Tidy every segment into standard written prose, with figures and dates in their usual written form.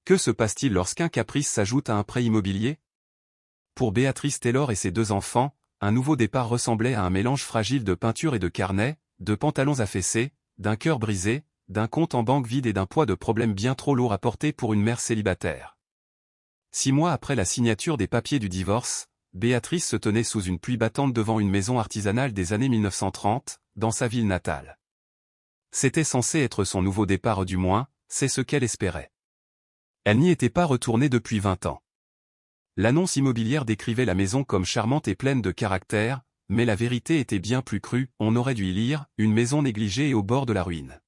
Que se passe-t-il lorsqu'un caprice s'ajoute à un prêt immobilier? Pour Béatrice Taylor et ses 2 enfants, un nouveau départ ressemblait à un mélange fragile de peinture et de carnet, de pantalons affaissés, d'un cœur brisé, d'un compte en banque vide et d'un poids de problèmes bien trop lourd à porter pour une mère célibataire. 6 mois après la signature des papiers du divorce, Béatrice se tenait sous une pluie battante devant une maison artisanale des années 1930, dans sa ville natale. C'était censé être son nouveau départ, du moins, c'est ce qu'elle espérait. Elle n'y était pas retournée depuis 20 ans. L'annonce immobilière décrivait la maison comme charmante et pleine de caractère, mais la vérité était bien plus crue, on aurait dû y lire « Une maison négligée et au bord de la ruine ».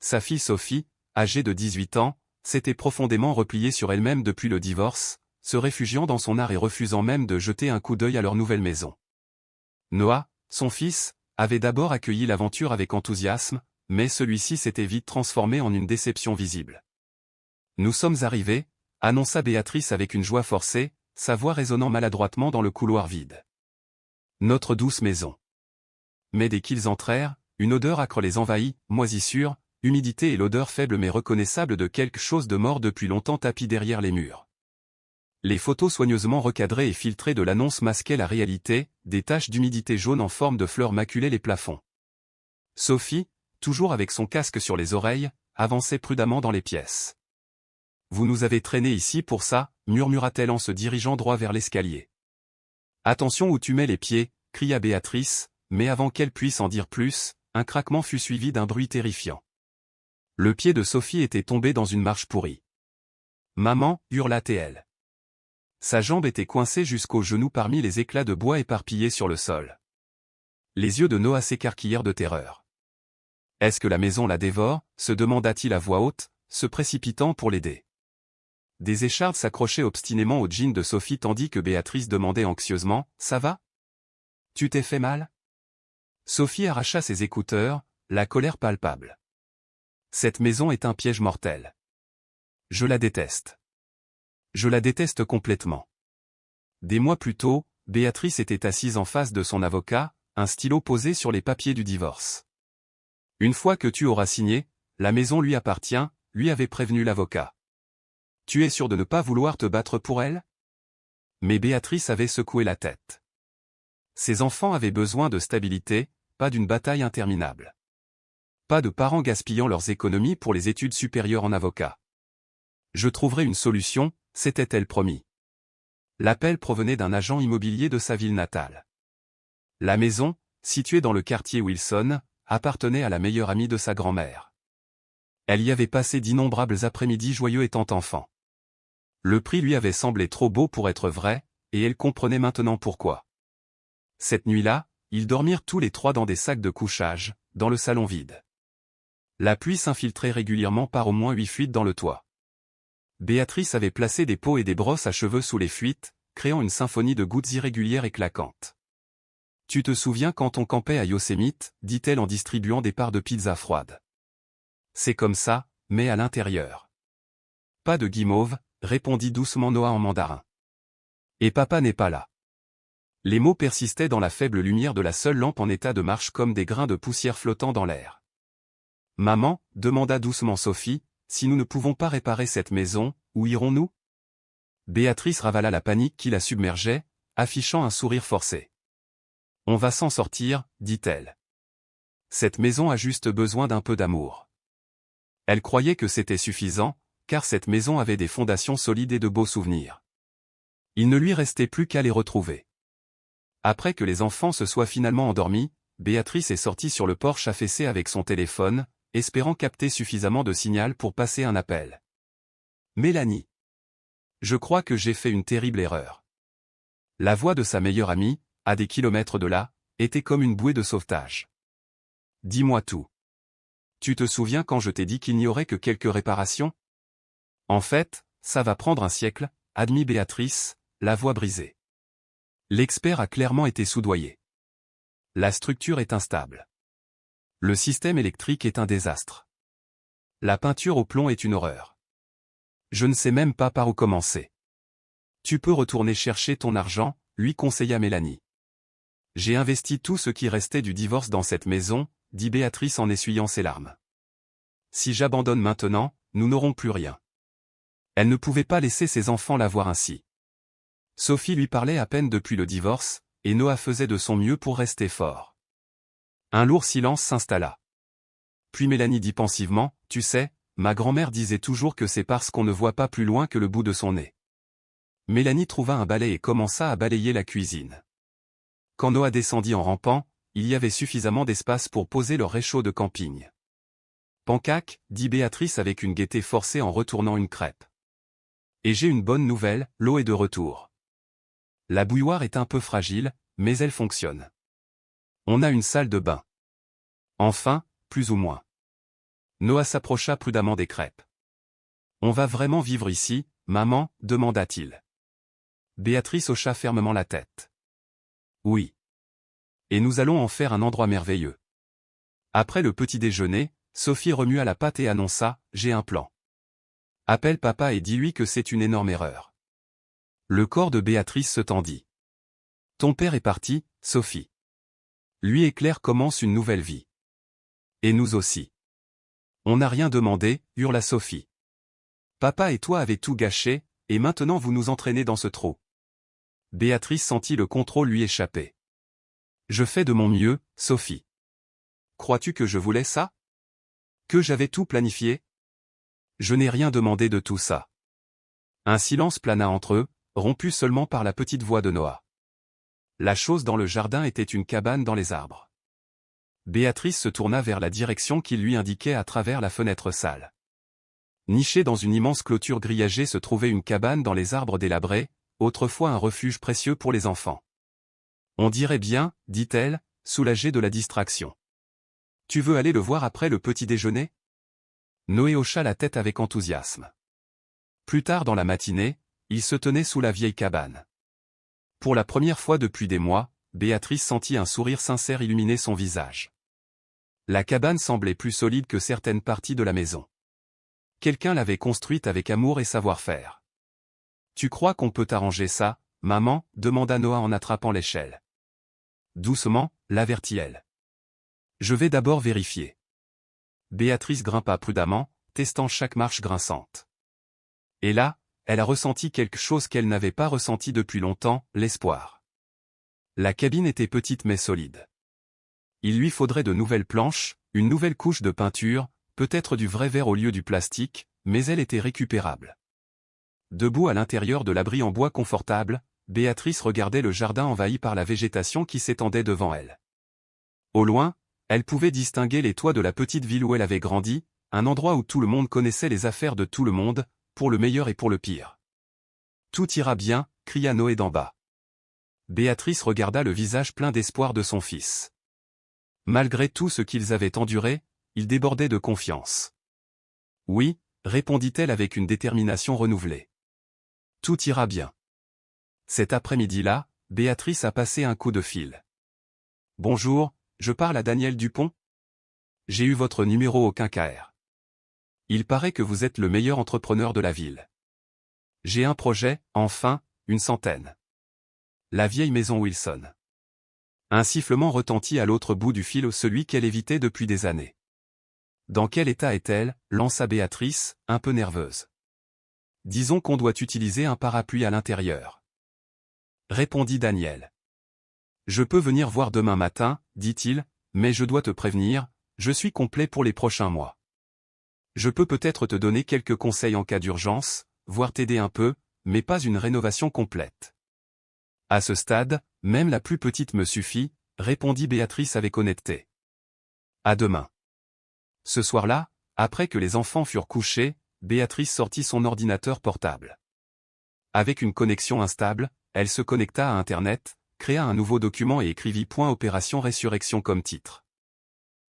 Sa fille Sophie, âgée de 18 ans, s'était profondément repliée sur elle-même depuis le divorce, se réfugiant dans son art et refusant même de jeter un coup d'œil à leur nouvelle maison. Noah, son fils, avait d'abord accueilli l'aventure avec enthousiasme, mais celui-ci s'était vite transformé en une déception visible. « Nous sommes arrivés », annonça Béatrice avec une joie forcée, sa voix résonnant maladroitement dans le couloir vide. « Notre douce maison. » Mais dès qu'ils entrèrent, une odeur âcre les envahit, moisissure, humidité et l'odeur faible mais reconnaissable de quelque chose de mort depuis longtemps tapi derrière les murs. Les photos soigneusement recadrées et filtrées de l'annonce masquaient la réalité, des taches d'humidité jaune en forme de fleurs maculaient les plafonds. Sophie, toujours avec son casque sur les oreilles, avançait prudemment dans les pièces. « Vous nous avez traînés ici pour ça », murmura-t-elle en se dirigeant droit vers l'escalier. « Attention où tu mets les pieds », cria Béatrice, mais avant qu'elle puisse en dire plus, un craquement fut suivi d'un bruit terrifiant. Le pied de Sophie était tombé dans une marche pourrie. « Maman » hurla-t-elle. Sa jambe était coincée jusqu'au genou parmi les éclats de bois éparpillés sur le sol. Les yeux de Noah s'écarquillèrent de terreur. « Est-ce que la maison la dévore ?» se demanda-t-il à voix haute, se précipitant pour l'aider. Des échardes s'accrochaient obstinément au jean de Sophie tandis que Béatrice demandait anxieusement « Ça va? Tu t'es fait mal ?» Sophie arracha ses écouteurs, la colère palpable. « Cette maison est un piège mortel. Je la déteste. Je la déteste complètement. » Des mois plus tôt, Béatrice était assise en face de son avocat, un stylo posé sur les papiers du divorce. « Une fois que tu auras signé, la maison lui appartient », lui avait prévenu l'avocat. « Tu es sûr de ne pas vouloir te battre pour elle ?» Mais Béatrice avait secoué la tête. Ses enfants avaient besoin de stabilité, pas d'une bataille interminable. Pas de parents gaspillant leurs économies pour les études supérieures en avocat. « Je trouverai une solution », s'était-elle promis. L'appel provenait d'un agent immobilier de sa ville natale. La maison, située dans le quartier Wilson, appartenait à la meilleure amie de sa grand-mère. Elle y avait passé d'innombrables après-midi joyeux étant enfant. Le prix lui avait semblé trop beau pour être vrai, et elle comprenait maintenant pourquoi. Cette nuit-là, ils dormirent tous les 3 dans des sacs de couchage, dans le salon vide. La pluie s'infiltrait régulièrement par au moins 8 fuites dans le toit. Béatrice avait placé des pots et des brosses à cheveux sous les fuites, créant une symphonie de gouttes irrégulières et claquantes. « Tu te souviens quand on campait à Yosemite ?» dit-elle en distribuant des parts de pizza froide. « C'est comme ça, mais à l'intérieur. »« Pas de guimauve », répondit doucement Noah en mandarin. « Et papa n'est pas là. » Les mots persistaient dans la faible lumière de la seule lampe en état de marche comme des grains de poussière flottant dans l'air. « Maman » demanda doucement Sophie, « si nous ne pouvons pas réparer cette maison, où irons-nous » Béatrice ravala la panique qui la submergeait, affichant un sourire forcé. « On va s'en sortir » dit-elle. « Cette maison a juste besoin d'un peu d'amour. » Elle croyait que c'était suffisant, car cette maison avait des fondations solides et de beaux souvenirs. Il ne lui restait plus qu'à les retrouver. Après que les enfants se soient finalement endormis, Béatrice est sortie sur le porche affaissée avec son téléphone, espérant capter suffisamment de signal pour passer un appel. « Mélanie. Je crois que j'ai fait une terrible erreur. » La voix de sa meilleure amie, à des kilomètres de là, était comme une bouée de sauvetage. « Dis-moi tout. Tu te souviens quand je t'ai dit qu'il n'y aurait que quelques réparations ? » « En fait, ça va prendre un siècle, » admit Béatrice, la voix brisée. L'expert a clairement été soudoyé. La structure est instable. Le système électrique est un désastre. La peinture au plomb est une horreur. Je ne sais même pas par où commencer. Tu peux retourner chercher ton argent, lui conseilla Mélanie. J'ai investi tout ce qui restait du divorce dans cette maison, dit Béatrice en essuyant ses larmes. Si j'abandonne maintenant, nous n'aurons plus rien. Elle ne pouvait pas laisser ses enfants la voir ainsi. Sophie lui parlait à peine depuis le divorce, et Noah faisait de son mieux pour rester fort. Un lourd silence s'installa. Puis Mélanie dit pensivement, « Tu sais, ma grand-mère disait toujours que c'est parce qu'on ne voit pas plus loin que le bout de son nez. » Mélanie trouva un balai et commença à balayer la cuisine. Quand Noah descendit en rampant, il y avait suffisamment d'espace pour poser leur réchaud de camping. « Pancaque, dit Béatrice avec une gaieté forcée en retournant une crêpe. Et j'ai une bonne nouvelle, l'eau est de retour. La bouilloire est un peu fragile, mais elle fonctionne. On a une salle de bain. Enfin, plus ou moins. » Noah s'approcha prudemment des crêpes. « On va vraiment vivre ici, maman ?» demanda-t-il. Béatrice hocha fermement la tête. « Oui. Et nous allons en faire un endroit merveilleux. » Après le petit déjeuner, Sophie remua la pâte et annonça, « J'ai un plan. Appelle papa et dis-lui que c'est une énorme erreur. » Le corps de Béatrice se tendit. « Ton père est parti, Sophie. Lui et Claire commencent une nouvelle vie. Et nous aussi. » « On n'a rien demandé, hurla Sophie. Papa et toi avez tout gâché, et maintenant vous nous entraînez dans ce trou. » Béatrice sentit le contrôle lui échapper. « Je fais de mon mieux, Sophie. Crois-tu que je voulais ça? Que j'avais tout planifié? Je n'ai rien demandé de tout ça. » Un silence plana entre eux, rompu seulement par la petite voix de Noah. La chose dans le jardin était une cabane dans les arbres. Béatrice se tourna vers la direction qu'il lui indiquait à travers la fenêtre sale. Nichée dans une immense clôture grillagée se trouvait une cabane dans les arbres délabrés, autrefois un refuge précieux pour les enfants. « On dirait bien, dit-elle, soulagée de la distraction. Tu veux aller le voir après le petit déjeuner? » Noé hocha la tête avec enthousiasme. Plus tard dans la matinée, il se tenait sous la vieille cabane. Pour la première fois depuis des mois, Béatrice sentit un sourire sincère illuminer son visage. La cabane semblait plus solide que certaines parties de la maison. Quelqu'un l'avait construite avec amour et savoir-faire. « Tu crois qu'on peut arranger ça, maman ?» demanda Noah en attrapant l'échelle. Doucement, l'avertit-elle. « Je vais d'abord vérifier. » Béatrice grimpa prudemment, testant chaque marche grinçante. Et là, elle a ressenti quelque chose qu'elle n'avait pas ressenti depuis longtemps, l'espoir. La cabine était petite mais solide. Il lui faudrait de nouvelles planches, une nouvelle couche de peinture, peut-être du vrai verre au lieu du plastique, mais elle était récupérable. Debout à l'intérieur de l'abri en bois confortable, Béatrice regardait le jardin envahi par la végétation qui s'étendait devant elle. Au loin, elle pouvait distinguer les toits de la petite ville où elle avait grandi, un endroit où tout le monde connaissait les affaires de tout le monde, pour le meilleur et pour le pire. « Tout ira bien », cria Noé d'en bas. Béatrice regarda le visage plein d'espoir de son fils. Malgré tout ce qu'ils avaient enduré, il débordait de confiance. « Oui », répondit-elle avec une détermination renouvelée. « Tout ira bien. » Cet après-midi-là, Béatrice a passé un coup de fil. « Bonjour, je parle à Daniel Dupont? J'ai eu votre numéro au quincaire. Il paraît que vous êtes le meilleur entrepreneur de la ville. J'ai un projet, enfin, une centaine. La vieille maison Wilson. » Un sifflement retentit à l'autre bout du fil, celui qu'elle évitait depuis des années. « Dans quel état est-elle » lança Béatrice, un peu nerveuse. « Disons qu'on doit utiliser un parapluie à l'intérieur. » Répondit Daniel. « Je peux venir voir demain matin, dit-il, mais je dois te prévenir, je suis complet pour les prochains mois. Je peux peut-être te donner quelques conseils en cas d'urgence, voire t'aider un peu, mais pas une rénovation complète. » À ce stade, même la plus petite me suffit, répondit Béatrice avec honnêteté. À demain. Ce soir-là, après que les enfants furent couchés, Béatrice sortit son ordinateur portable. Avec une connexion instable, elle se connecta à Internet, créa un nouveau document et écrivit « Opération Résurrection » comme titre.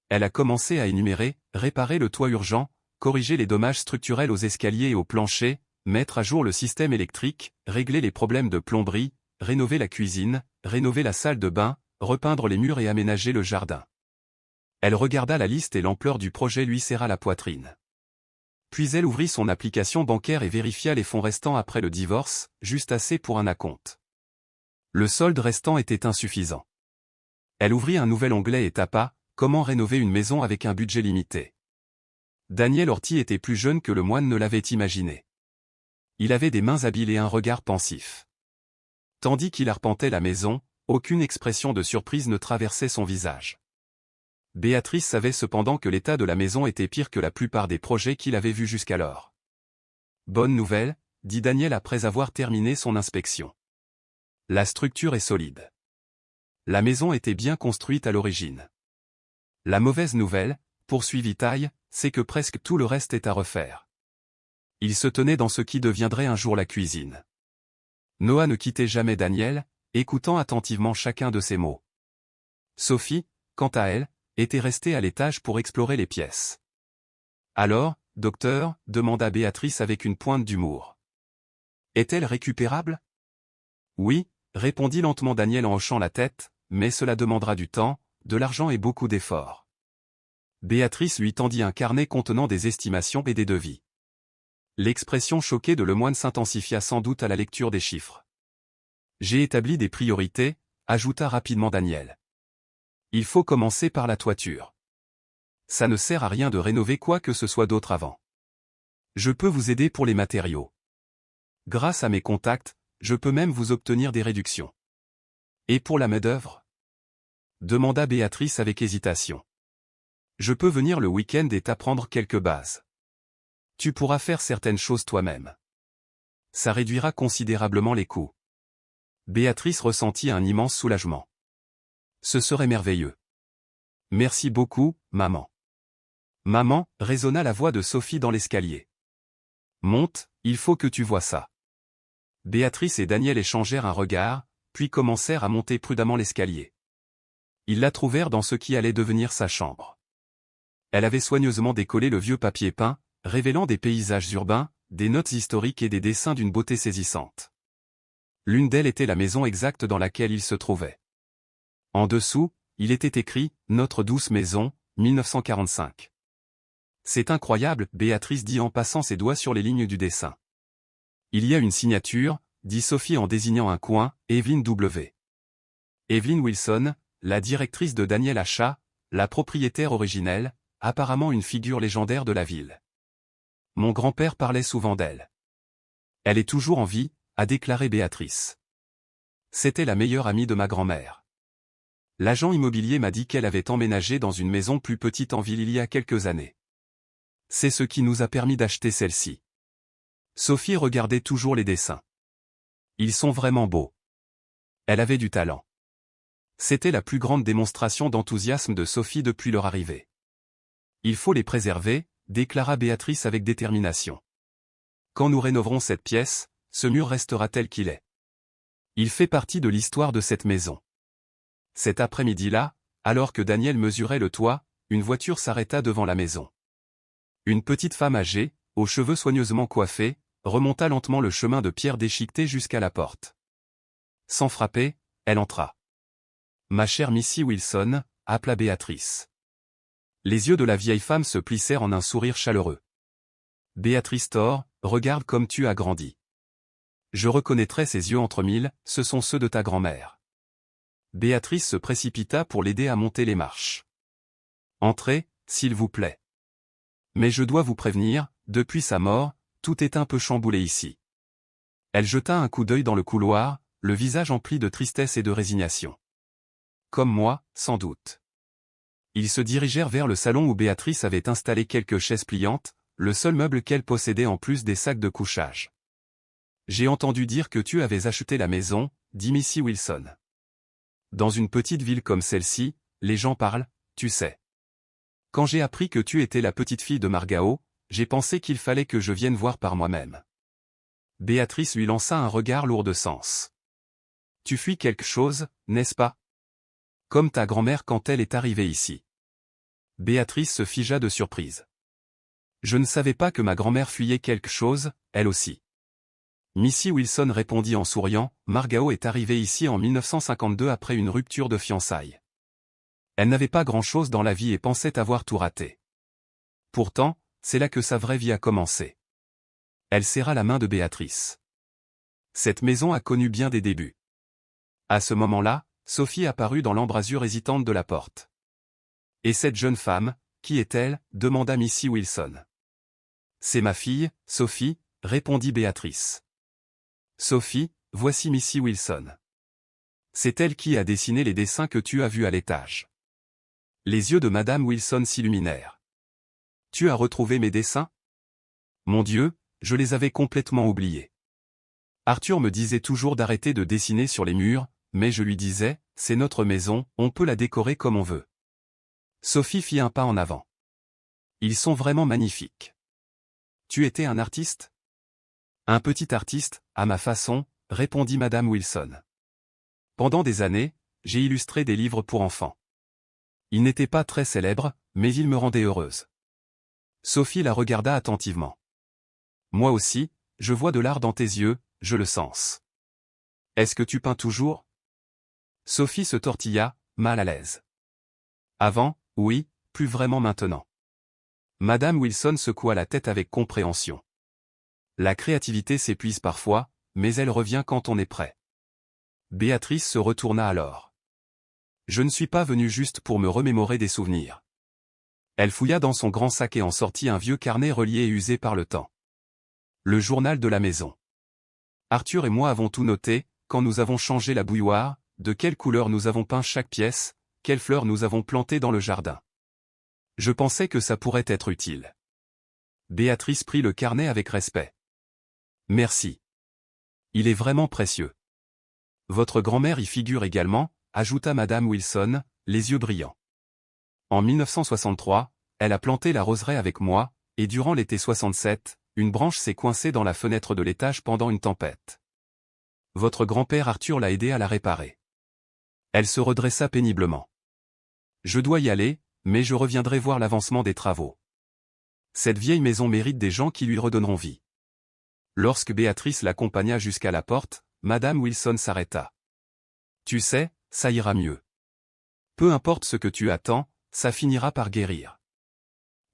Elle a commencé à énumérer, réparer le toit urgent, corriger les dommages structurels aux escaliers et au plancher, mettre à jour le système électrique, régler les problèmes de plomberie, rénover la cuisine, rénover la salle de bain, repeindre les murs et aménager le jardin. Elle regarda la liste et l'ampleur du projet lui serra la poitrine. Puis elle ouvrit son application bancaire et vérifia les fonds restants après le divorce, juste assez pour un acompte. Le solde restant était insuffisant. Elle ouvrit un nouvel onglet et tapa « Comment rénover une maison avec un budget limité ». Daniel Orty était plus jeune que le moine ne l'avait imaginé. Il avait des mains habiles et un regard pensif. Tandis qu'il arpentait la maison, aucune expression de surprise ne traversait son visage. Béatrice savait cependant que l'état de la maison était pire que la plupart des projets qu'il avait vus jusqu'alors. « Bonne nouvelle », dit Daniel après avoir terminé son inspection. La structure est solide. La maison était bien construite à l'origine. La mauvaise nouvelle, poursuivit Taille, c'est que presque tout le reste est à refaire. Il se tenait dans ce qui deviendrait un jour la cuisine. Noah ne quittait jamais Daniel, écoutant attentivement chacun de ses mots. Sophie, quant à elle, était restée à l'étage pour explorer les pièces. « Alors, docteur » demanda Béatrice avec une pointe d'humour. « Est-elle récupérable ?»« Oui » répondit lentement Daniel en hochant la tête, « mais cela demandera du temps, de l'argent et beaucoup d'efforts. » Béatrice lui tendit un carnet contenant des estimations et des devis. L'expression choquée de Lemoine s'intensifia sans doute à la lecture des chiffres. « J'ai établi des priorités » ajouta rapidement Daniel. « Il faut commencer par la toiture. Ça ne sert à rien de rénover quoi que ce soit d'autre avant. Je peux vous aider pour les matériaux. Grâce à mes contacts, je peux même vous obtenir des réductions. Et pour la main-d'œuvre ? Demanda Béatrice avec hésitation. Je peux venir le week-end et t'apprendre quelques bases. Tu pourras faire certaines choses toi-même. Ça réduira considérablement les coûts. Béatrice ressentit un immense soulagement. Ce serait merveilleux. Merci beaucoup, maman. Maman, résonna la voix de Sophie dans l'escalier. Monte, il faut que tu vois ça. Béatrice et Daniel échangèrent un regard, puis commencèrent à monter prudemment l'escalier. Ils la trouvèrent dans ce qui allait devenir sa chambre. Elle avait soigneusement décollé le vieux papier peint, révélant des paysages urbains, des notes historiques et des dessins d'une beauté saisissante. L'une d'elles était la maison exacte dans laquelle il se trouvait. En dessous, il était écrit « Notre douce maison, 1945 ». C'est incroyable, Béatrice dit en passant ses doigts sur les lignes du dessin. Il y a une signature, dit Sophie en désignant un coin, Evelyn W. Evelyn Wilson, la directrice de Daniel Achat, la propriétaire originelle, apparemment une figure légendaire de la ville. Mon grand-père parlait souvent d'elle. Elle est toujours en vie, a déclaré Béatrice. C'était la meilleure amie de ma grand-mère. L'agent immobilier m'a dit qu'elle avait emménagé dans une maison plus petite en ville il y a quelques années. C'est ce qui nous a permis d'acheter celle-ci. Sophie regardait toujours les dessins. Ils sont vraiment beaux. Elle avait du talent. C'était la plus grande démonstration d'enthousiasme de Sophie depuis leur arrivée. Il faut les préserver, déclara Béatrice avec détermination. Quand nous rénoverons cette pièce, ce mur restera tel qu'il est. Il fait partie de l'histoire de cette maison. Cet après-midi-là, alors que Daniel mesurait le toit, une voiture s'arrêta devant la maison. Une petite femme âgée, aux cheveux soigneusement coiffés, remonta lentement le chemin de pierre déchiqueté jusqu'à la porte. Sans frapper, elle entra. « Ma chère Missy Wilson » appela Béatrice. Les yeux de la vieille femme se plissèrent en un sourire chaleureux. « Béatrice Thor, regarde comme tu as grandi. Je reconnaîtrai ces yeux entre mille, ce sont ceux de ta grand-mère. » Béatrice se précipita pour l'aider à monter les marches. « Entrez, s'il vous plaît. Mais je dois vous prévenir, depuis sa mort, tout est un peu chamboulé ici. » Elle jeta un coup d'œil dans le couloir, le visage empli de tristesse et de résignation. « Comme moi, sans doute. » Ils se dirigèrent vers le salon où Béatrice avait installé quelques chaises pliantes, le seul meuble qu'elle possédait en plus des sacs de couchage. « J'ai entendu dire que tu avais acheté la maison, » dit Missy Wilson. « Dans une petite ville comme celle-ci, les gens parlent, tu sais. Quand j'ai appris que tu étais la petite-fille de Margao, j'ai pensé qu'il fallait que je vienne voir par moi-même. » Béatrice lui lança un regard lourd de sens. « Tu fuis quelque chose, n'est-ce pas? Comme ta grand-mère quand elle est arrivée ici. » Béatrice se figea de surprise. « Je ne savais pas que ma grand-mère fuyait quelque chose, elle aussi. » Missy Wilson répondit en souriant, « Margao est arrivée ici en 1952 après une rupture de fiançailles. Elle n'avait pas grand-chose dans la vie et pensait avoir tout raté. Pourtant, c'est là que sa vraie vie a commencé. » Elle serra la main de Béatrice. « Cette maison a connu bien des débuts. » À ce moment-là, Sophie apparut dans l'embrasure hésitante de la porte. « Et cette jeune femme, qui est-elle » demanda Missy Wilson. « C'est ma fille, Sophie, » répondit Béatrice. Sophie, voici Missy Wilson. C'est elle qui a dessiné les dessins que tu as vus à l'étage. Les yeux de Madame Wilson s'illuminèrent. Tu as retrouvé mes dessins? Mon Dieu, je les avais complètement oubliés. Arthur me disait toujours d'arrêter de dessiner sur les murs, mais je lui disais, c'est notre maison, on peut la décorer comme on veut. Sophie fit un pas en avant. Ils sont vraiment magnifiques. Tu étais un artiste? Un petit artiste, à ma façon, répondit Madame Wilson. Pendant des années, j'ai illustré des livres pour enfants. Ils n'étaient pas très célèbres, mais ils me rendaient heureuse. Sophie la regarda attentivement. Moi aussi, je vois de l'art dans tes yeux, je le sens. Est-ce que tu peins toujours? Sophie se tortilla, mal à l'aise. Avant, oui, plus vraiment maintenant. Madame Wilson secoua la tête avec compréhension. La créativité s'épuise parfois, mais elle revient quand on est prêt. Béatrice se retourna alors. Je ne suis pas venue juste pour me remémorer des souvenirs. Elle fouilla dans son grand sac et en sortit un vieux carnet relié et usé par le temps. Le journal de la maison. Arthur et moi avons tout noté, quand nous avons changé la bouilloire, de quelle couleur nous avons peint chaque pièce, quelles fleurs nous avons plantées dans le jardin. Je pensais que ça pourrait être utile. Béatrice prit le carnet avec respect. Merci. Il est vraiment précieux. Votre grand-mère y figure également, ajouta Madame Wilson, les yeux brillants. En 1963, elle a planté la roseraie avec moi, et durant l'été 67, une branche s'est coincée dans la fenêtre de l'étage pendant une tempête. Votre grand-père Arthur l'a aidée à la réparer. Elle se redressa péniblement. Je dois y aller, mais je reviendrai voir l'avancement des travaux. Cette vieille maison mérite des gens qui lui redonneront vie. Lorsque Béatrice l'accompagna jusqu'à la porte, Madame Wilson s'arrêta. Tu sais, ça ira mieux. Peu importe ce que tu attends, ça finira par guérir.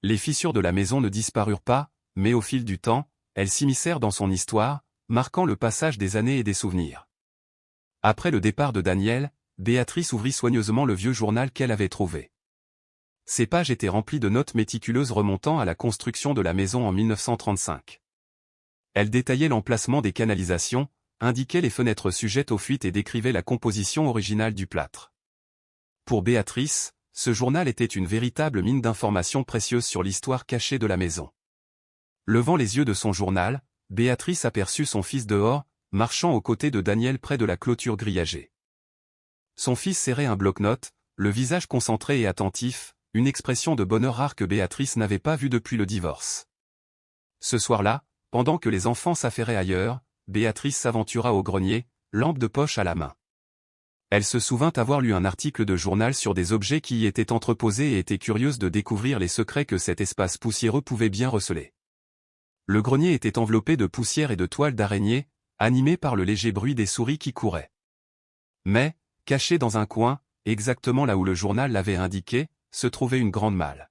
Les fissures de la maison ne disparurent pas, mais au fil du temps, elles s'immiscèrent dans son histoire, marquant le passage des années et des souvenirs. Après le départ de Daniel, Béatrice ouvrit soigneusement le vieux journal qu'elle avait trouvé. Ses pages étaient remplies de notes méticuleuses remontant à la construction de la maison en 1935. Elle détaillait l'emplacement des canalisations, indiquait les fenêtres sujettes aux fuites et décrivait la composition originale du plâtre. Pour Béatrice, ce journal était une véritable mine d'informations précieuses sur l'histoire cachée de la maison. Levant les yeux de son journal, Béatrice aperçut son fils dehors, marchant aux côtés de Daniel près de la clôture grillagée. Son fils serrait un bloc-notes, le visage concentré et attentif, une expression de bonheur rare que Béatrice n'avait pas vue depuis le divorce. Ce soir-là, pendant que les enfants s'affairaient ailleurs, Béatrice s'aventura au grenier, lampe de poche à la main. Elle se souvint avoir lu un article de journal sur des objets qui y étaient entreposés et était curieuse de découvrir les secrets que cet espace poussiéreux pouvait bien receler. Le grenier était enveloppé de poussière et de toiles d'araignée, animé par le léger bruit des souris qui couraient. Mais, caché dans un coin, exactement là où le journal l'avait indiqué, se trouvait une grande malle.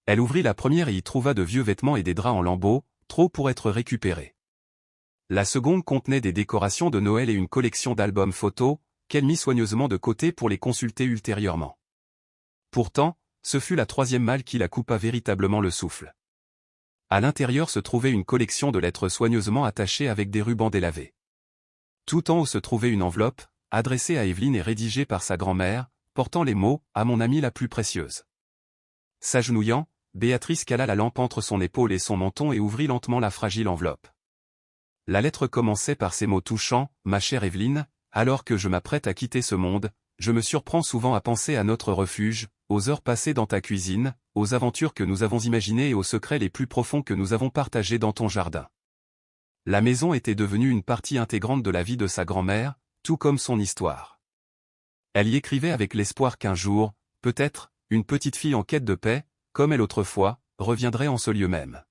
Elle ouvrit la première et y trouva de vieux vêtements et des draps en lambeaux, trop pour être récupérés. La seconde contenait des décorations de Noël et une collection d'albums photos, qu'elle mit soigneusement de côté pour les consulter ultérieurement. Pourtant, ce fut la troisième malle qui la coupa véritablement le souffle. À l'intérieur se trouvait une collection de lettres soigneusement attachées avec des rubans délavés. Tout en haut se trouvait une enveloppe, adressée à Evelyne et rédigée par sa grand-mère, portant les mots « à mon amie la plus précieuse ». S'agenouillant, Béatrice cala la lampe entre son épaule et son menton et ouvrit lentement la fragile enveloppe. La lettre commençait par ces mots touchants « Ma chère Evelyne, alors que je m'apprête à quitter ce monde, je me surprends souvent à penser à notre refuge, aux heures passées dans ta cuisine, aux aventures que nous avons imaginées et aux secrets les plus profonds que nous avons partagés dans ton jardin. » La maison était devenue une partie intégrante de la vie de sa grand-mère, tout comme son histoire. Elle y écrivait avec l'espoir qu'un jour, peut-être, une petite fille en quête de paix, comme elle autrefois, reviendrait en ce lieu même.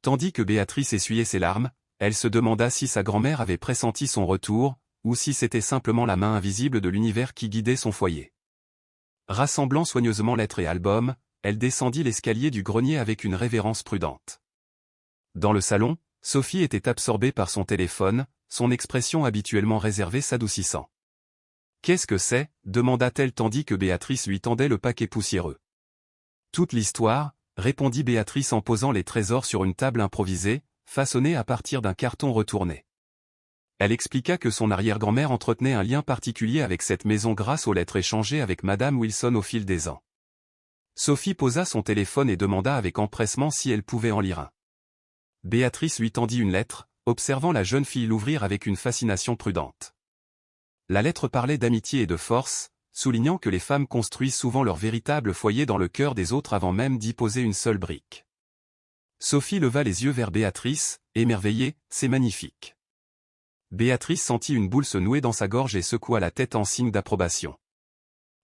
Tandis que Béatrice essuyait ses larmes, elle se demanda si sa grand-mère avait pressenti son retour, ou si c'était simplement la main invisible de l'univers qui guidait son foyer. Rassemblant soigneusement lettres et albums, elle descendit l'escalier du grenier avec une révérence prudente. Dans le salon, Sophie était absorbée par son téléphone, son expression habituellement réservée s'adoucissant. « Qu'est-ce que c'est » demanda-t-elle tandis que Béatrice lui tendait le paquet poussiéreux. « Toute l'histoire » répondit Béatrice en posant les trésors sur une table improvisée, façonnées à partir d'un carton retourné. Elle expliqua que son arrière-grand-mère entretenait un lien particulier avec cette maison grâce aux lettres échangées avec Madame Wilson au fil des ans. Sophie posa son téléphone et demanda avec empressement si elle pouvait en lire un. Béatrice lui tendit une lettre, observant la jeune fille l'ouvrir avec une fascination prudente. La lettre parlait d'amitié et de force, soulignant que les femmes construisent souvent leur véritable foyer dans le cœur des autres avant même d'y poser une seule brique. Sophie leva les yeux vers Béatrice, émerveillée, c'est magnifique. Béatrice sentit une boule se nouer dans sa gorge et secoua la tête en signe d'approbation.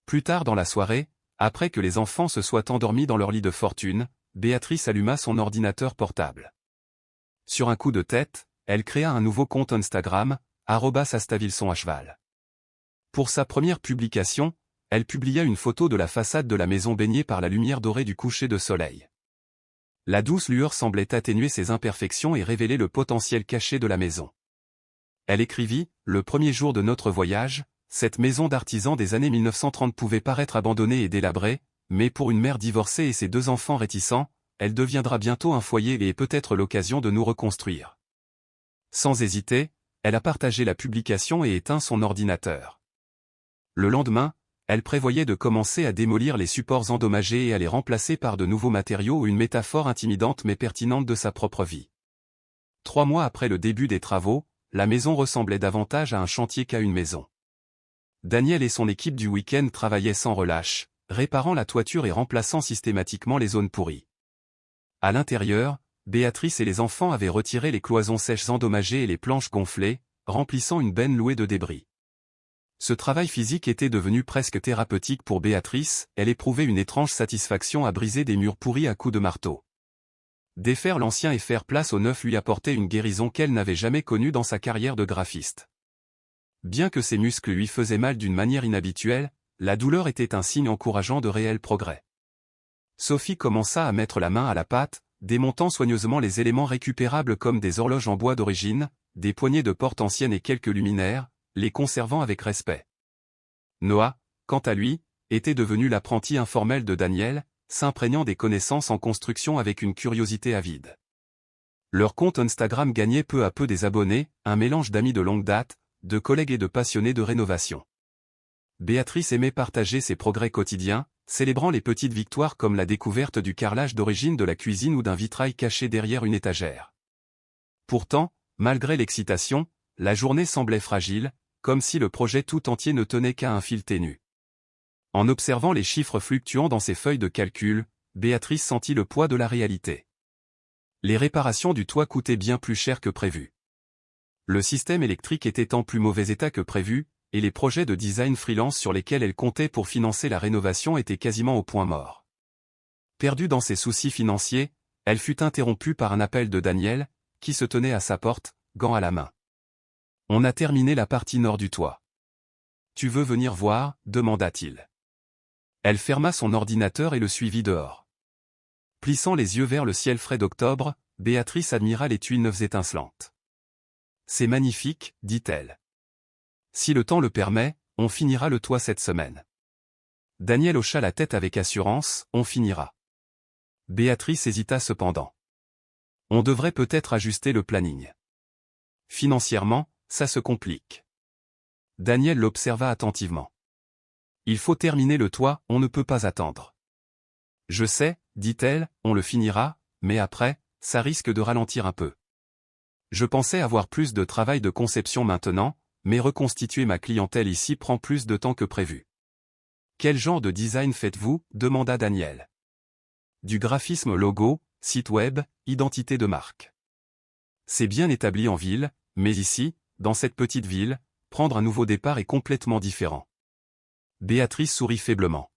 Plus tard dans la soirée, après que les enfants se soient endormis dans leur lit de fortune, Béatrice alluma son ordinateur portable. Sur un coup de tête, elle créa un nouveau compte Instagram, @astavilson_cheval. Pour sa première publication, elle publia une photo de la façade de la maison baignée par la lumière dorée du coucher de soleil. La douce lueur semblait atténuer ses imperfections et révéler le potentiel caché de la maison. Elle écrivit, « Le premier jour de notre voyage, cette maison d'artisan des années 1930 pouvait paraître abandonnée et délabrée, mais pour une mère divorcée et ses 2 enfants réticents, elle deviendra bientôt un foyer et peut-être l'occasion de nous reconstruire. » Sans hésiter, elle a partagé la publication et éteint son ordinateur. Le lendemain, elle prévoyait de commencer à démolir les supports endommagés et à les remplacer par de nouveaux matériaux, une métaphore intimidante mais pertinente de sa propre vie. 3 mois après le début des travaux, la maison ressemblait davantage à un chantier qu'à une maison. Daniel et son équipe du week-end travaillaient sans relâche, réparant la toiture et remplaçant systématiquement les zones pourries. À l'intérieur, Béatrice et les enfants avaient retiré les cloisons sèches endommagées et les planches gonflées, remplissant une benne louée de débris. Ce travail physique était devenu presque thérapeutique pour Béatrice, elle éprouvait une étrange satisfaction à briser des murs pourris à coups de marteau. Défaire l'ancien et faire place au neuf lui apportait une guérison qu'elle n'avait jamais connue dans sa carrière de graphiste. Bien que ses muscles lui faisaient mal d'une manière inhabituelle, la douleur était un signe encourageant de réels progrès. Sophie commença à mettre la main à la pâte, démontant soigneusement les éléments récupérables comme des horloges en bois d'origine, des poignées de porte anciennes et quelques luminaires, les conservant avec respect. Noah, quant à lui, était devenu l'apprenti informel de Daniel, s'imprégnant des connaissances en construction avec une curiosité avide. Leur compte Instagram gagnait peu à peu des abonnés, un mélange d'amis de longue date, de collègues et de passionnés de rénovation. Béatrice aimait partager ses progrès quotidiens, célébrant les petites victoires comme la découverte du carrelage d'origine de la cuisine ou d'un vitrail caché derrière une étagère. Pourtant, malgré l'excitation, la journée semblait fragile, comme si le projet tout entier ne tenait qu'à un fil ténu. En observant les chiffres fluctuants dans ses feuilles de calcul, Béatrice sentit le poids de la réalité. Les réparations du toit coûtaient bien plus cher que prévu. Le système électrique était en plus mauvais état que prévu, et les projets de design freelance sur lesquels elle comptait pour financer la rénovation étaient quasiment au point mort. Perdue dans ses soucis financiers, elle fut interrompue par un appel de Daniel, qui se tenait à sa porte, gants à la main. « On a terminé la partie nord du toit. Tu veux venir voir ?» demanda-t-il. Elle ferma son ordinateur et le suivit dehors. Plissant les yeux vers le ciel frais d'octobre, Béatrice admira les tuiles neuves étincelantes. « C'est magnifique, dit-elle. Si le temps le permet, on finira le toit cette semaine. » Daniel hocha la tête avec assurance, « On finira. » Béatrice hésita cependant. On devrait peut-être ajuster le planning. Financièrement, ça se complique. Daniel l'observa attentivement. Il faut terminer le toit, on ne peut pas attendre. Je sais, dit-elle, on le finira, mais après, ça risque de ralentir un peu. Je pensais avoir plus de travail de conception maintenant, mais reconstituer ma clientèle ici prend plus de temps que prévu. Quel genre de design faites-vous ? Demanda Daniel. Du graphisme logo, site web, identité de marque. C'est bien établi en ville, mais ici, dans cette petite ville, prendre un nouveau départ est complètement différent. Béatrice sourit faiblement.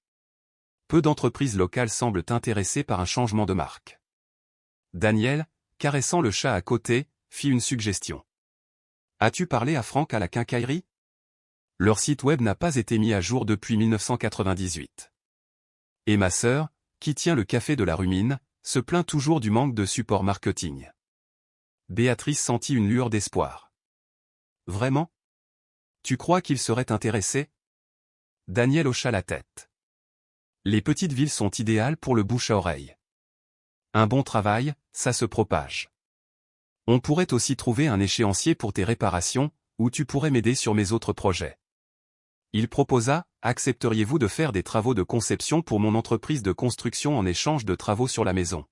Peu d'entreprises locales semblent intéressées par un changement de marque. Daniel, caressant le chat à côté, fit une suggestion. As-tu parlé à Franck à la quincaillerie ? Leur site web n'a pas été mis à jour depuis 1998. Et ma sœur, qui tient le café de la rue Mine, se plaint toujours du manque de support marketing. Béatrice sentit une lueur d'espoir. Vraiment ? Tu crois qu'il serait intéressé ? Daniel hocha la tête. Les petites villes sont idéales pour le bouche à oreille. Un bon travail, ça se propage. On pourrait aussi trouver un échéancier pour tes réparations, ou tu pourrais m'aider sur mes autres projets. Il proposa, accepteriez-vous de faire des travaux de conception pour mon entreprise de construction en échange de travaux sur la maison?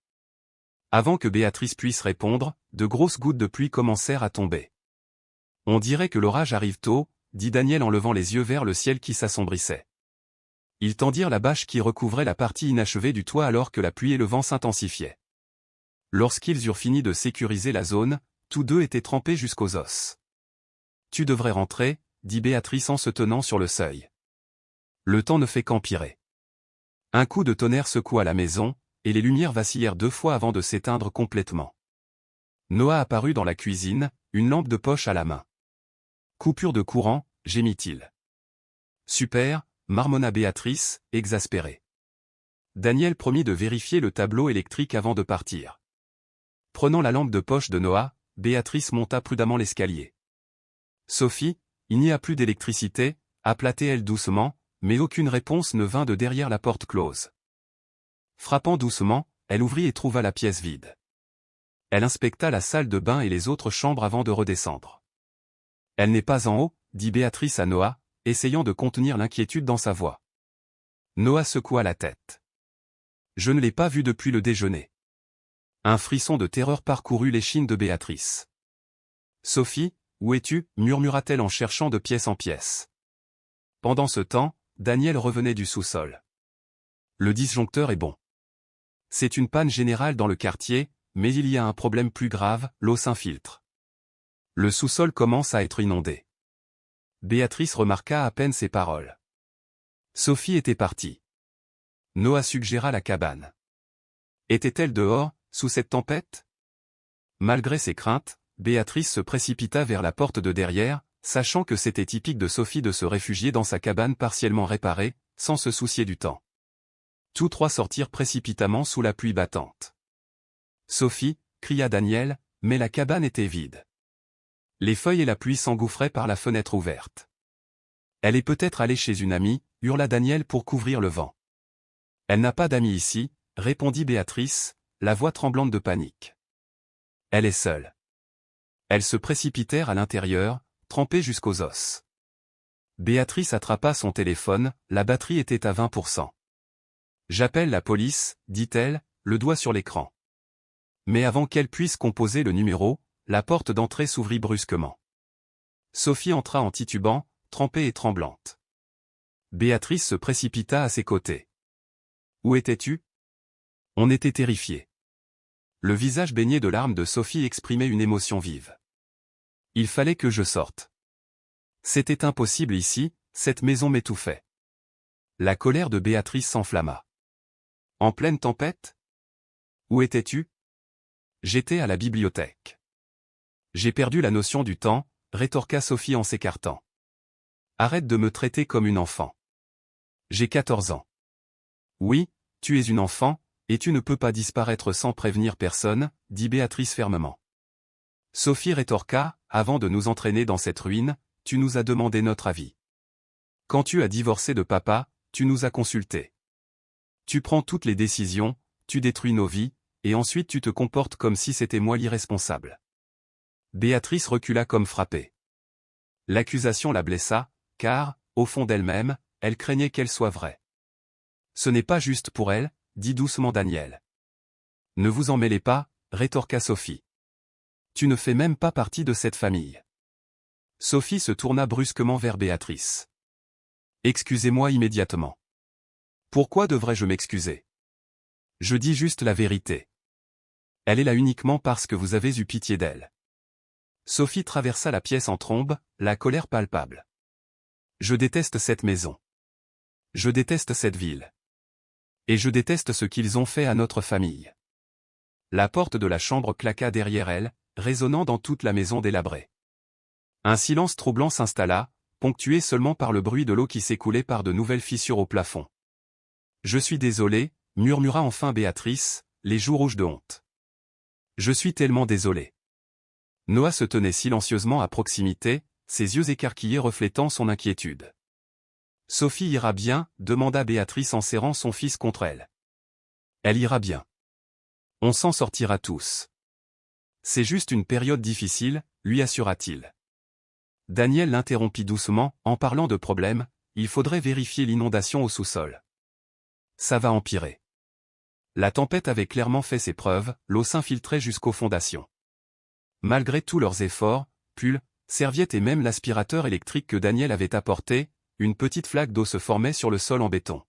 Avant que Béatrice puisse répondre, de grosses gouttes de pluie commencèrent à tomber. On dirait que l'orage arrive tôt, dit Daniel en levant les yeux vers le ciel qui s'assombrissait. Ils tendirent la bâche qui recouvrait la partie inachevée du toit alors que la pluie et le vent s'intensifiaient. Lorsqu'ils eurent fini de sécuriser la zone, tous deux étaient trempés jusqu'aux os. Tu devrais rentrer, dit Béatrice en se tenant sur le seuil. Le temps ne fait qu'empirer. Un coup de tonnerre secoua la maison, et les lumières vacillèrent 2 fois avant de s'éteindre complètement. Noah apparut dans la cuisine, une lampe de poche à la main. Coupure de courant, gémit-il. Super, marmonna Béatrice, exaspérée. Daniel promit de vérifier le tableau électrique avant de partir. Prenant la lampe de poche de Noah, Béatrice monta prudemment l'escalier. Sophie, il n'y a plus d'électricité, appela-t-elle doucement, mais aucune réponse ne vint de derrière la porte close. Frappant doucement, elle ouvrit et trouva la pièce vide. Elle inspecta la salle de bain et les autres chambres avant de redescendre. Elle n'est pas en haut, dit Béatrice à Noah, essayant de contenir l'inquiétude dans sa voix. Noah secoua la tête. Je ne l'ai pas vue depuis le déjeuner. Un frisson de terreur parcourut l'échine de Béatrice. Sophie, où es-tu? Murmura-t-elle en cherchant de pièce en pièce. Pendant ce temps, Daniel revenait du sous-sol. Le disjoncteur est bon. C'est une panne générale dans le quartier, mais il y a un problème plus grave, l'eau s'infiltre. Le sous-sol commence à être inondé. Béatrice remarqua à peine ces paroles. Sophie était partie. Noah suggéra la cabane. Était-elle dehors, sous cette tempête? Malgré ses craintes, Béatrice se précipita vers la porte de derrière, sachant que c'était typique de Sophie de se réfugier dans sa cabane partiellement réparée, sans se soucier du temps. Tous trois sortirent précipitamment sous la pluie battante. Sophie, cria Daniel, mais la cabane était vide. Les feuilles et la pluie s'engouffraient par la fenêtre ouverte. Elle est peut-être allée chez une amie, hurla Daniel pour couvrir le vent. Elle n'a pas d'amis ici, répondit Béatrice, la voix tremblante de panique. Elle est seule. Elles se précipitèrent à l'intérieur, trempées jusqu'aux os. Béatrice attrapa son téléphone, la batterie était à 20%. J'appelle la police, dit-elle, le doigt sur l'écran. Mais avant qu'elle puisse composer le numéro, la porte d'entrée s'ouvrit brusquement. Sophie entra en titubant, trempée et tremblante. Béatrice se précipita à ses côtés. Où étais-tu? On était terrifiés. Le visage baigné de larmes de Sophie exprimait une émotion vive. Il fallait que je sorte. C'était impossible ici, cette maison m'étouffait. La colère de Béatrice s'enflamma. En pleine tempête? Où étais-tu? J'étais à la bibliothèque. J'ai perdu la notion du temps, rétorqua Sophie en s'écartant. Arrête de me traiter comme une enfant. J'ai 14 ans. Oui, tu es une enfant, et tu ne peux pas disparaître sans prévenir personne, dit Béatrice fermement. Sophie rétorqua, avant de nous entraîner dans cette ruine, tu nous as demandé notre avis. Quand tu as divorcé de papa, tu nous as consultés. Tu prends toutes les décisions, tu détruis nos vies, et ensuite tu te comportes comme si c'était moi l'irresponsable. Béatrice recula comme frappée. L'accusation la blessa, car, au fond d'elle-même, elle craignait qu'elle soit vraie. Ce n'est pas juste pour elle, dit doucement Daniel. Ne vous en mêlez pas, rétorqua Sophie. Tu ne fais même pas partie de cette famille. Sophie se tourna brusquement vers Béatrice. Excusez-moi immédiatement. Pourquoi devrais-je m'excuser? Je dis juste la vérité. Elle est là uniquement parce que vous avez eu pitié d'elle. Sophie traversa la pièce en trombe, la colère palpable. Je déteste cette maison. Je déteste cette ville. Et je déteste ce qu'ils ont fait à notre famille. La porte de la chambre claqua derrière elle, résonnant dans toute la maison délabrée. Un silence troublant s'installa, ponctué seulement par le bruit de l'eau qui s'écoulait par de nouvelles fissures au plafond. Je suis désolée, murmura enfin Béatrice, les joues rouges de honte. Je suis tellement désolée. Noah se tenait silencieusement à proximité, ses yeux écarquillés reflétant son inquiétude. Sophie ira bien, demanda Béatrice en serrant son fils contre elle. Elle ira bien. On s'en sortira tous. C'est juste une période difficile, lui assura-t-il. Daniel l'interrompit doucement, en parlant de problème, il faudrait vérifier l'inondation au sous-sol. Ça va empirer. La tempête avait clairement fait ses preuves, l'eau s'infiltrait jusqu'aux fondations. Malgré tous leurs efforts, pulls, serviettes et même l'aspirateur électrique que Daniel avait apporté, une petite flaque d'eau se formait sur le sol en béton.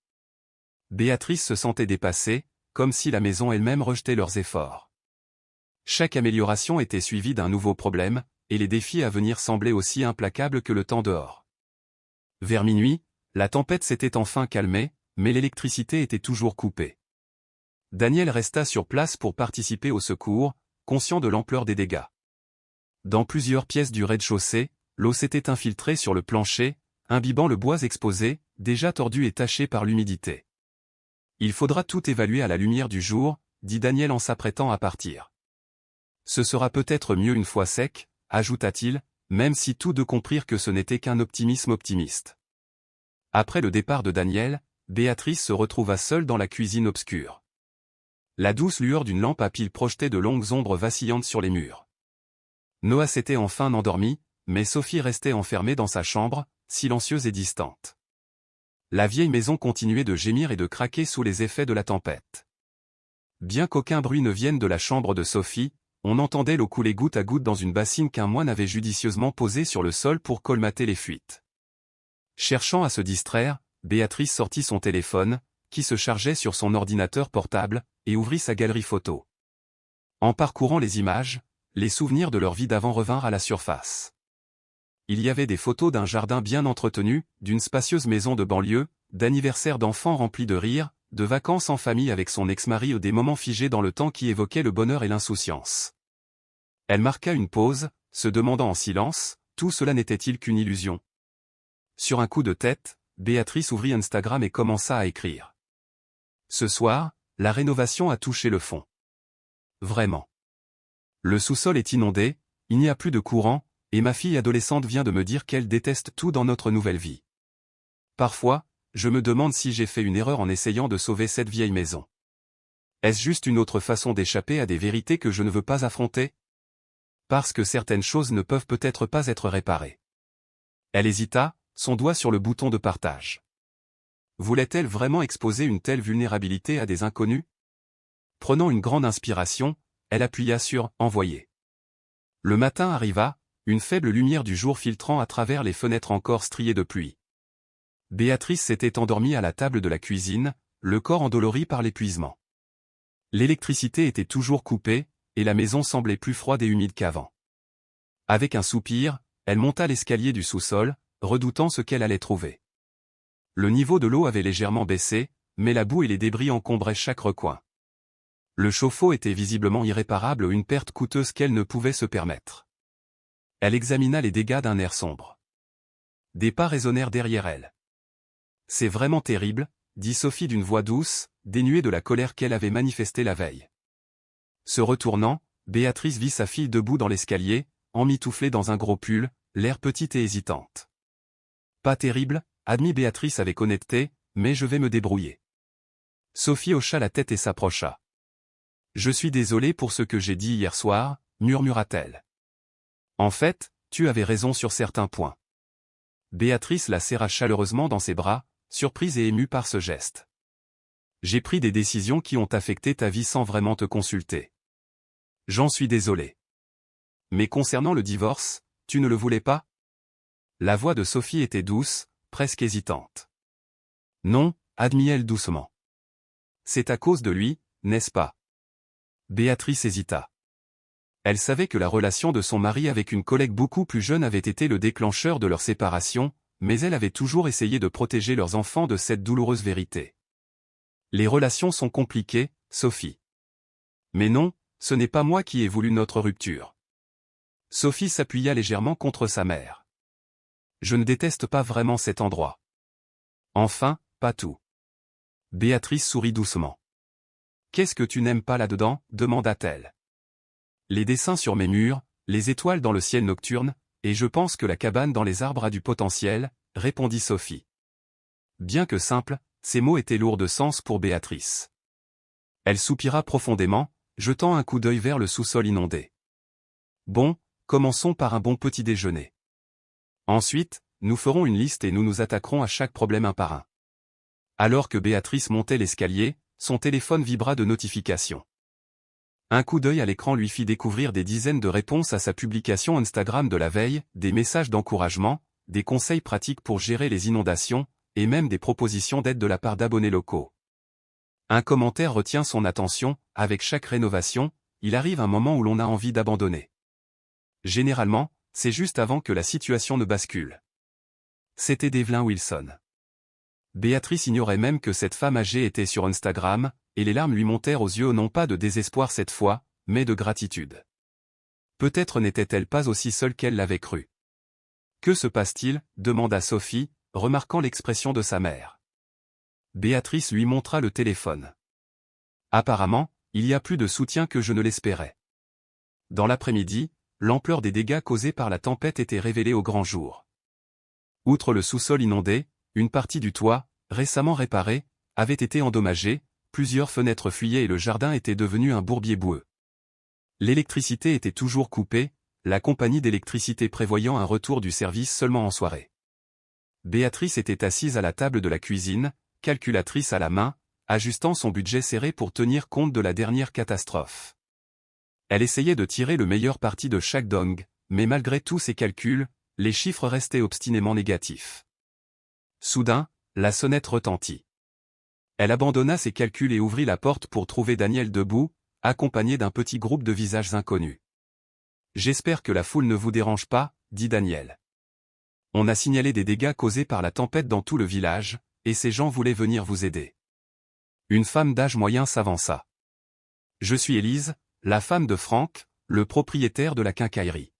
Béatrice se sentait dépassée, comme si la maison elle-même rejetait leurs efforts. Chaque amélioration était suivie d'un nouveau problème, et les défis à venir semblaient aussi implacables que le temps dehors. Vers minuit, la tempête s'était enfin calmée, mais l'électricité était toujours coupée. Daniel resta sur place pour participer au secours, conscient de l'ampleur des dégâts. Dans plusieurs pièces du rez-de-chaussée, l'eau s'était infiltrée sur le plancher, imbibant le bois exposé, déjà tordu et taché par l'humidité. Il faudra tout évaluer à la lumière du jour, dit Daniel en s'apprêtant à partir. Ce sera peut-être mieux une fois sec, ajouta-t-il, même si tous deux comprirent que ce n'était qu'un optimisme optimiste. Après le départ de Daniel, Béatrice se retrouva seule dans la cuisine obscure. La douce lueur d'une lampe à piles projetait de longues ombres vacillantes sur les murs. Noah s'était enfin endormi, mais Sophie restait enfermée dans sa chambre, silencieuse et distante. La vieille maison continuait de gémir et de craquer sous les effets de la tempête. Bien qu'aucun bruit ne vienne de la chambre de Sophie, on entendait l'eau couler goutte à goutte dans une bassine qu'un moine avait judicieusement posée sur le sol pour colmater les fuites. Cherchant à se distraire, Béatrice sortit son téléphone, qui se chargeait sur son ordinateur portable, et ouvrit sa galerie photo. En parcourant les images, les souvenirs de leur vie d'avant revinrent à la surface. Il y avait des photos d'un jardin bien entretenu, d'une spacieuse maison de banlieue, d'anniversaires d'enfants remplis de rires, de vacances en famille avec son ex-mari ou des moments figés dans le temps qui évoquaient le bonheur et l'insouciance. Elle marqua une pause, se demandant en silence, tout cela n'était-il qu'une illusion? Sur un coup de tête, Béatrice ouvrit Instagram et commença à écrire. Ce soir, la rénovation a touché le fond. Vraiment. Le sous-sol est inondé, il n'y a plus de courant, et ma fille adolescente vient de me dire qu'elle déteste tout dans notre nouvelle vie. Parfois, je me demande si j'ai fait une erreur en essayant de sauver cette vieille maison. Est-ce juste une autre façon d'échapper à des vérités que je ne veux pas affronter? Parce que certaines choses ne peuvent peut-être pas être réparées. Elle hésita, son doigt sur le bouton de partage. Voulait-elle vraiment exposer une telle vulnérabilité à des inconnus? Prenant une grande inspiration, elle appuya sur « Envoyer ». Le matin arriva, une faible lumière du jour filtrant à travers les fenêtres encore striées de pluie. Béatrice s'était endormie à la table de la cuisine, le corps endolori par l'épuisement. L'électricité était toujours coupée, et la maison semblait plus froide et humide qu'avant. Avec un soupir, elle monta l'escalier du sous-sol, redoutant ce qu'elle allait trouver. Le niveau de l'eau avait légèrement baissé, mais la boue et les débris encombraient chaque recoin. Le chauffe-eau était visiblement irréparable, une perte coûteuse qu'elle ne pouvait se permettre. Elle examina les dégâts d'un air sombre. Des pas résonnèrent derrière elle. « C'est vraiment terrible », dit Sophie d'une voix douce, dénuée de la colère qu'elle avait manifestée la veille. Se retournant, Béatrice vit sa fille debout dans l'escalier, emmitouflée dans un gros pull, l'air petite et hésitante. « Pas terrible », admit Béatrice avec honnêteté, mais je vais me débrouiller. Sophie hocha la tête et s'approcha. « Je suis désolée pour ce que j'ai dit hier soir, murmura-t-elle. En fait, tu avais raison sur certains points. Béatrice la serra chaleureusement dans ses bras, surprise et émue par ce geste. J'ai pris des décisions qui ont affecté ta vie sans vraiment te consulter. J'en suis désolé. Mais concernant le divorce, tu ne le voulais pas? La voix de Sophie était douce, presque hésitante. Non, admit-elle doucement. C'est à cause de lui, n'est-ce pas? Béatrice hésita. Elle savait que la relation de son mari avec une collègue beaucoup plus jeune avait été le déclencheur de leur séparation, mais elle avait toujours essayé de protéger leurs enfants de cette douloureuse vérité. Les relations sont compliquées, Sophie. Mais non, ce n'est pas moi qui ai voulu notre rupture. Sophie s'appuya légèrement contre sa mère. Je ne déteste pas vraiment cet endroit. Enfin, pas tout. Béatrice sourit doucement. Qu'est-ce que tu n'aimes pas là-dedans? Demanda-t-elle. Les dessins sur mes murs, les étoiles dans le ciel nocturne, et je pense que la cabane dans les arbres a du potentiel, répondit Sophie. Bien que simple, ces mots étaient lourds de sens pour Béatrice. Elle soupira profondément, jetant un coup d'œil vers le sous-sol inondé. Bon, commençons par un bon petit déjeuner. Ensuite, nous ferons une liste et nous nous attaquerons à chaque problème un par un. Alors que Béatrice montait l'escalier, son téléphone vibra de notifications. Un coup d'œil à l'écran lui fit découvrir des dizaines de réponses à sa publication Instagram de la veille, des messages d'encouragement, des conseils pratiques pour gérer les inondations, et même des propositions d'aide de la part d'abonnés locaux. Un commentaire retient son attention, avec chaque rénovation, il arrive un moment où l'on a envie d'abandonner. Généralement, c'est juste avant que la situation ne bascule. C'était Devlin Wilson. Béatrice ignorait même que cette femme âgée était sur Instagram, et les larmes lui montèrent aux yeux non pas de désespoir cette fois, mais de gratitude. Peut-être n'était-elle pas aussi seule qu'elle l'avait cru. Que se passe-t-il ? Demanda Sophie, remarquant l'expression de sa mère. Béatrice lui montra le téléphone. Apparemment, il y a plus de soutien que je ne l'espérais. Dans l'après-midi, l'ampleur des dégâts causés par la tempête était révélée au grand jour. Outre le sous-sol inondé, une partie du toit, récemment réparée, avait été endommagée, plusieurs fenêtres fuyaient et le jardin était devenu un bourbier boueux. L'électricité était toujours coupée, la compagnie d'électricité prévoyant un retour du service seulement en soirée. Béatrice était assise à la table de la cuisine, calculatrice à la main, ajustant son budget serré pour tenir compte de la dernière catastrophe. Elle essayait de tirer le meilleur parti de chaque dong, mais malgré tous ses calculs, les chiffres restaient obstinément négatifs. Soudain, la sonnette retentit. Elle abandonna ses calculs et ouvrit la porte pour trouver Daniel debout, accompagné d'un petit groupe de visages inconnus. « J'espère que la foule ne vous dérange pas, » dit Daniel. On a signalé des dégâts causés par la tempête dans tout le village, et ces gens voulaient venir vous aider. Une femme d'âge moyen s'avança. Je suis Élise, la femme de Franck, le propriétaire de la quincaillerie.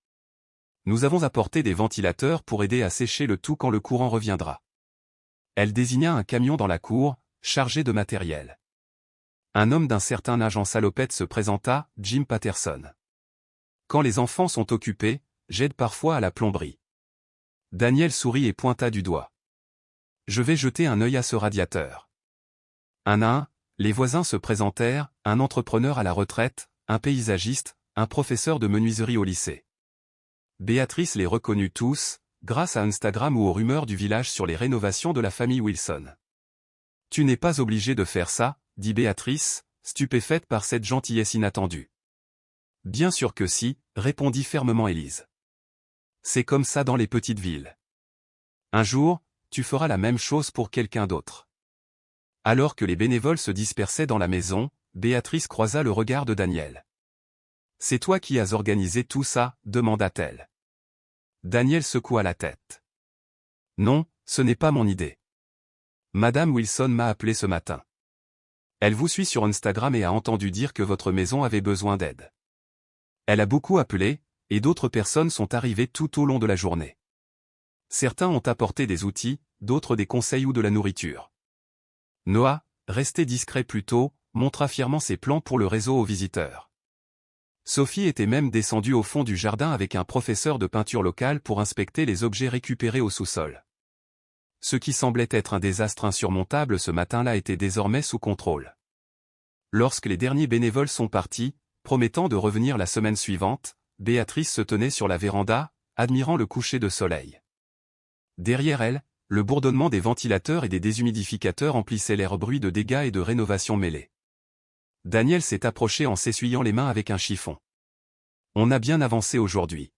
Nous avons apporté des ventilateurs pour aider à sécher le tout quand le courant reviendra. Elle désigna un camion dans la cour, chargé de matériel. Un homme d'un certain âge en salopette se présenta, Jim Patterson. Quand les enfants sont occupés, j'aide parfois à la plomberie. Daniel sourit et pointa du doigt. Je vais jeter un œil à ce radiateur. Un à un, les voisins se présentèrent, un entrepreneur à la retraite, un paysagiste, un professeur de menuiserie au lycée. Béatrice les reconnut tous, grâce à Instagram ou aux rumeurs du village sur les rénovations de la famille Wilson. « Tu n'es pas obligé de faire ça, » dit Béatrice, stupéfaite par cette gentillesse inattendue. « Bien sûr que si, » répondit fermement Élise. « C'est comme ça dans les petites villes. Un jour, tu feras la même chose pour quelqu'un d'autre. » Alors que les bénévoles se dispersaient dans la maison, Béatrice croisa le regard de Daniel. « C'est toi qui as organisé tout ça ?» demanda-t-elle. Daniel secoua la tête. « Non, ce n'est pas mon idée. Madame Wilson m'a appelé ce matin. Elle vous suit sur Instagram et a entendu dire que votre maison avait besoin d'aide. Elle a beaucoup appelé, et d'autres personnes sont arrivées tout au long de la journée. Certains ont apporté des outils, d'autres des conseils ou de la nourriture. Noah, resté discret plus tôt, montra fièrement ses plans pour le réseau aux visiteurs. Sophie était même descendue au fond du jardin avec un professeur de peinture locale pour inspecter les objets récupérés au sous-sol. Ce qui semblait être un désastre insurmontable ce matin-là était désormais sous contrôle. Lorsque les derniers bénévoles sont partis, promettant de revenir la semaine suivante, Béatrice se tenait sur la véranda, admirant le coucher de soleil. Derrière elle, le bourdonnement des ventilateurs et des déshumidificateurs emplissait l'air bruit de dégâts et de rénovations mêlées. Daniel s'est approché en s'essuyant les mains avec un chiffon. « On a bien avancé aujourd'hui. »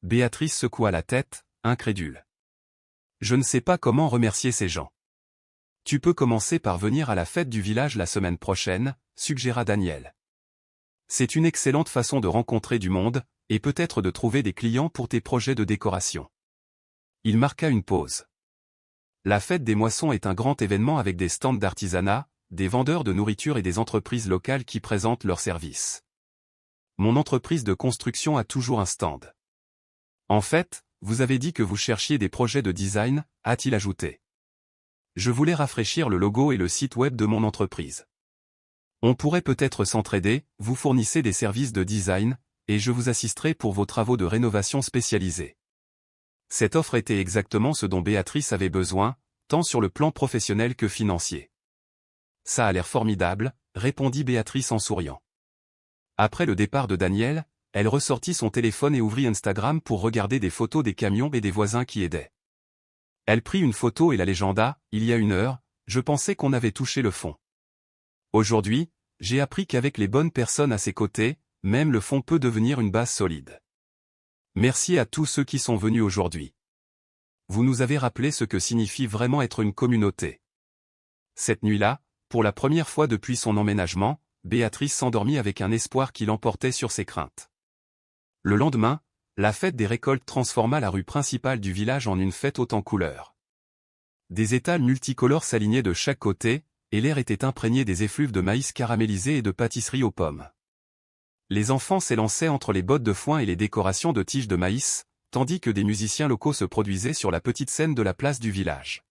Béatrice secoua la tête, incrédule. « Je ne sais pas comment remercier ces gens. »« Tu peux commencer par venir à la fête du village la semaine prochaine, » suggéra Daniel. « C'est une excellente façon de rencontrer du monde, et peut-être de trouver des clients pour tes projets de décoration. » Il marqua une pause. La fête des moissons est un grand événement avec des stands d'artisanat, des vendeurs de nourriture et des entreprises locales qui présentent leurs services. Mon entreprise de construction a toujours un stand. En fait, vous avez dit que vous cherchiez des projets de design, a-t-il ajouté. Je voulais rafraîchir le logo et le site web de mon entreprise. On pourrait peut-être s'entraider, vous fournissez des services de design, et je vous assisterai pour vos travaux de rénovation spécialisés. Cette offre était exactement ce dont Béatrice avait besoin, tant sur le plan professionnel que financier. Ça a l'air formidable, répondit Béatrice en souriant. Après le départ de Daniel, elle ressortit son téléphone et ouvrit Instagram pour regarder des photos des camions et des voisins qui aidaient. Elle prit une photo et la légenda, il y a 1 heure, je pensais qu'on avait touché le fond. Aujourd'hui, j'ai appris qu'avec les bonnes personnes à ses côtés, même le fond peut devenir une base solide. Merci à tous ceux qui sont venus aujourd'hui. Vous nous avez rappelé ce que signifie vraiment être une communauté. Cette nuit-là, pour la première fois depuis son emménagement, Béatrice s'endormit avec un espoir qui l'emportait sur ses craintes. Le lendemain, la fête des récoltes transforma la rue principale du village en une fête haute en couleurs. Des étals multicolores s'alignaient de chaque côté, et l'air était imprégné des effluves de maïs caramélisé et de pâtisseries aux pommes. Les enfants s'élançaient entre les bottes de foin et les décorations de tiges de maïs, tandis que des musiciens locaux se produisaient sur la petite scène de la place du village.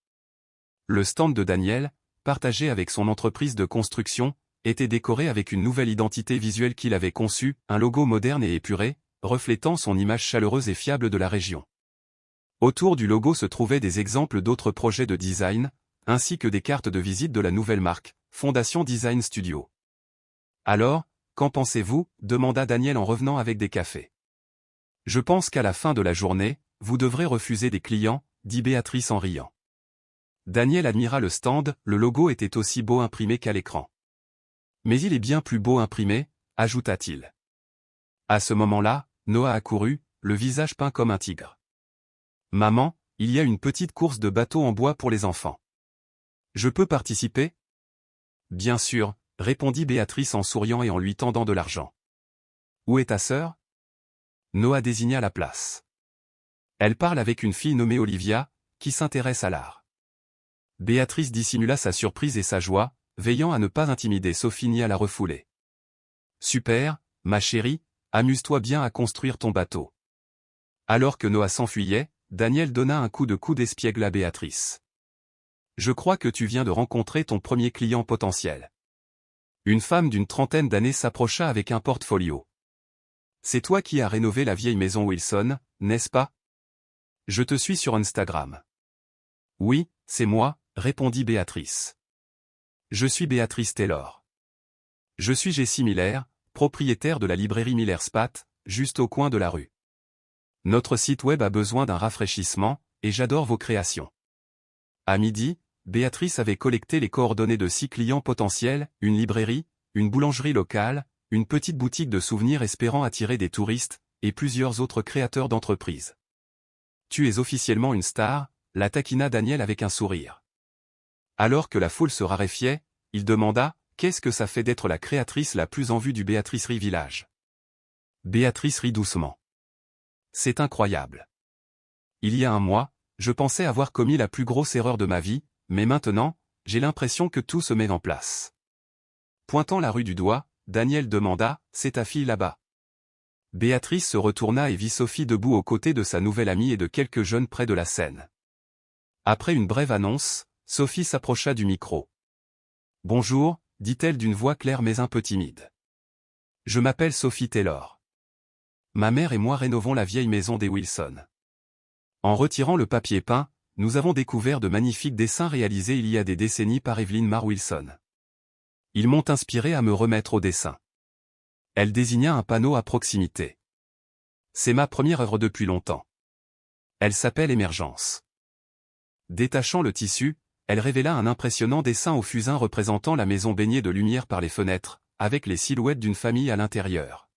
Le stand de Daniel, partagé avec son entreprise de construction, était décoré avec une nouvelle identité visuelle qu'il avait conçue, un logo moderne et épuré, reflétant son image chaleureuse et fiable de la région. Autour du logo se trouvaient des exemples d'autres projets de design, ainsi que des cartes de visite de la nouvelle marque, Fondation Design Studio. Alors, qu'en pensez-vous ? Demanda Daniel en revenant avec des cafés. Je pense qu'à la fin de la journée, vous devrez refuser des clients, dit Béatrice en riant. Daniel admira le stand, le logo était aussi beau imprimé qu'à l'écran. Mais il est bien plus beau imprimé, ajouta-t-il. À ce moment-là, Noah accourut, le visage peint comme un tigre. Maman, il y a une petite course de bateau en bois pour les enfants. Je peux participer ? Bien sûr, répondit Béatrice en souriant et en lui tendant de l'argent. Où est ta sœur ? Noah désigna la place. Elle parle avec une fille nommée Olivia, qui s'intéresse à l'art. Béatrice dissimula sa surprise et sa joie, veillant à ne pas intimider Sophie ni à la refouler. Super, ma chérie, amuse-toi bien à construire ton bateau. Alors que Noah s'enfuyait, Daniel donna un coup de coude espiègle à Béatrice. Je crois que tu viens de rencontrer ton premier client potentiel. Une femme d'une trentaine d'années s'approcha avec un portfolio. C'est toi qui as rénové la vieille maison Wilson, n'est-ce pas ? Je te suis sur Instagram. Oui, c'est moi, répondit Béatrice. Je suis Béatrice Taylor. Je suis Jessie Miller, propriétaire de la librairie Miller Spat, juste au coin de la rue. Notre site web a besoin d'un rafraîchissement, et j'adore vos créations. À midi, Béatrice avait collecté les coordonnées de 6 clients potentiels, une librairie, une boulangerie locale, une petite boutique de souvenirs espérant attirer des touristes, et plusieurs autres créateurs d'entreprises. Tu es officiellement une star, la taquina Daniel avec un sourire. Alors que la foule se raréfiait, il demanda, qu'est-ce que ça fait d'être la créatrice la plus en vue du Béatricerie Village ? Béatrice rit doucement. C'est incroyable. Il y a un mois, je pensais avoir commis la plus grosse erreur de ma vie, mais maintenant, j'ai l'impression que tout se met en place. Pointant la rue du doigt, Daniel demanda, c'est ta fille là-bas. Béatrice se retourna et vit Sophie debout aux côtés de sa nouvelle amie et de quelques jeunes près de la scène. Après une brève annonce, Sophie s'approcha du micro. Bonjour, dit-elle d'une voix claire mais un peu timide. Je m'appelle Sophie Taylor. Ma mère et moi rénovons la vieille maison des Wilson. En retirant le papier peint, nous avons découvert de magnifiques dessins réalisés il y a des décennies par Evelyn Mar Wilson. Ils m'ont inspiré à me remettre au dessin. Elle désigna un panneau à proximité. C'est ma première œuvre depuis longtemps. Elle s'appelle Émergence. Détachant le tissu, elle révéla un impressionnant dessin au fusain représentant la maison baignée de lumière par les fenêtres, avec les silhouettes d'une famille à l'intérieur.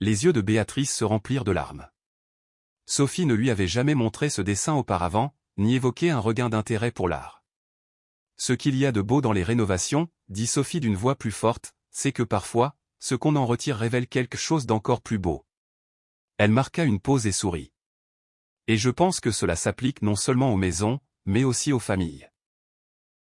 Les yeux de Béatrice se remplirent de larmes. Sophie ne lui avait jamais montré ce dessin auparavant, ni évoqué un regain d'intérêt pour l'art. Ce qu'il y a de beau dans les rénovations, dit Sophie d'une voix plus forte, c'est que parfois, ce qu'on en retire révèle quelque chose d'encore plus beau. Elle marqua une pause et sourit. Et je pense que cela s'applique non seulement aux maisons, mais aussi aux familles.